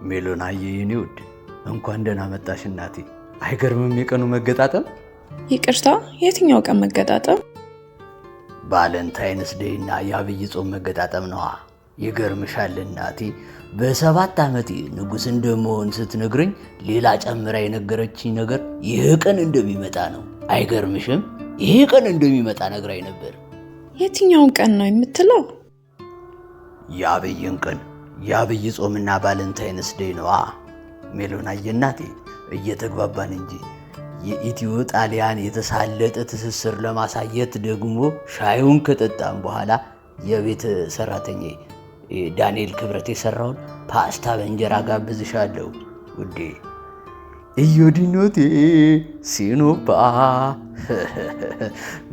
ሜሎናዬ የኔ ውድ እንኳን ደህና መጣሽ እናቴ። አይገርምም የቀኑ መገጣጠም? ይቅርታ፣ የትኛው ቀን መገጣጠም? ቫለንታይንስ ዴይ እና የአብይ ጾም መገጣጠም ነዋ። ይገርምሻል እናቴ፣ በ7 ዓመቴ ንጉስ እንደመሆን ስትነግረኝ ሌላ ጨምራ የነገረችኝ ነገር ይህ ቀን እንደሚመጣ ነው። አይገርምሽም? ይህ ቀን እንደሚመጣ ነግራኝ ነበር። የትኛውን ቀን ነው የምትለው? የአብይን ቀን፣ የአብይ ጾምና ቫለንታይንስ ዴይ ነዋ። ሜሎናዬ እናቴ፣ እየተግባባን እንጂ የኢትዮ ጣሊያን የተሳለጠ ትስስር ለማሳየት ደግሞ ሻዩን ከጠጣም በኋላ የቤት ሰራተኛ ዳንኤል ክብረት የሰራውን ፓስታ በእንጀራ ጋብዝሻለሁ ውዴ። ኢዮዲኖቴ ሲኖባ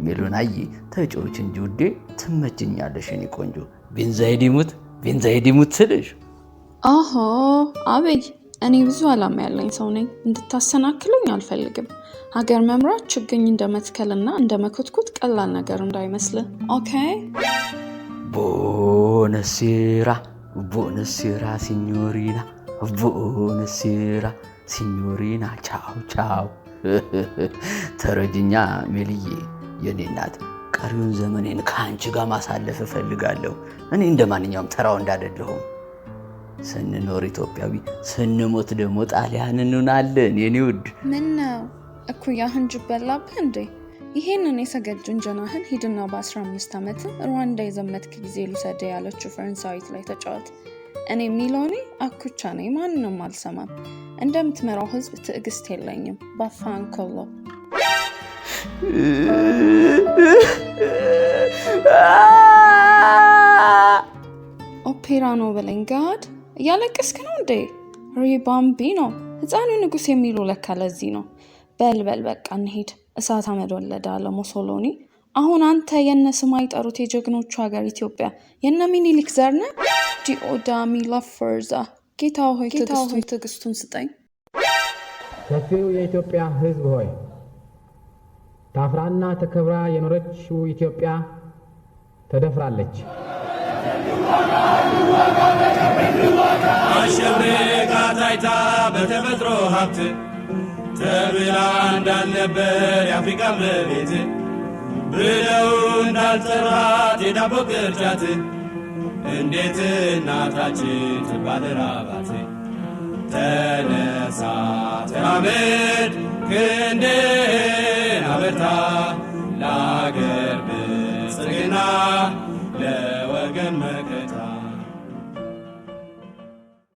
ሜሎናዬ ተጮች እንጂ ውዴ፣ ትመችኛለሽ እኔ ቆንጆ። ቤንዛይዲሙት ስልሽ አሆ አብይ፣ እኔ ብዙ ዓላማ ያለኝ ሰው ነኝ። እንድታሰናክሉኝ አልፈልግም። ሀገር መምራት ችግኝ እንደመትከልና እንደመኮትኮት ቀላል ነገር እንዳይመስል። ኦኬ። ቦነሴራ ሲኞሪና፣ ቦነሴራ ሲኞሪና። ቻው ቻው። ተረጅኛ ሜልዬ የኔ እናት፣ ቀሪውን ዘመኔን ከአንቺ ጋር ማሳለፍ እፈልጋለሁ። እኔ እንደ ማንኛውም ተራው እንዳደለሁም ስንኖር ኢትዮጵያዊ፣ ስንሞት ደግሞ ጣሊያን እንሆናለን። የኔ ውድ ምን ነው እኩያህን ጅብ በላብህ እንዴ? ይሄንን የሰገጁን ጀናህን ሂድና በ15 ዓመት ሩዋንዳ የዘመትክ ጊዜ ልውሰድ ያለችው ፈረንሳዊት ላይ ተጫወት። እኔ ሚሎኔ አኩቻ ነኝ፣ ማንንም አልሰማም። እንደምትመራው ህዝብ ትዕግስት የለኝም። ባፋንኮሎ ኦፔራ ነው በለኝ። ጋድ እያለቀስክ ነው እንዴ? ሪባምቢ ነው ህፃኑ ንጉስ የሚሉ ለካ ለዚህ ነው። በልበል በቃ እንሄድ። እሳት አመድ ወለደ አለ ሞሶሎኒ። አሁን አንተ የነ ስም አይጠሩት የጀግኖቹ ሀገር ኢትዮጵያ የነ ሚኒሊክ ዘር ነህ። ዲኦዳሚ ላፈርዛ። ጌታ ሆይ ትዕግስቱን ስጠኝ። ሰፊው የኢትዮጵያ ህዝብ ሆይ፣ ታፍራና ተከብራ የኖረችው ኢትዮጵያ ተደፍራለች። አሸብርቃ ታይታ በተፈጥሮ ሀብት ተብላ እንዳልነበር የአፍሪካ መቤት ብለው እንዳልጠራት የዳቦ ቅርጫት እንዴት እናታችን ትባል ራባት። ተነሳ ተራመድ ክንድህን አበርታ ለአገር ብልጽግና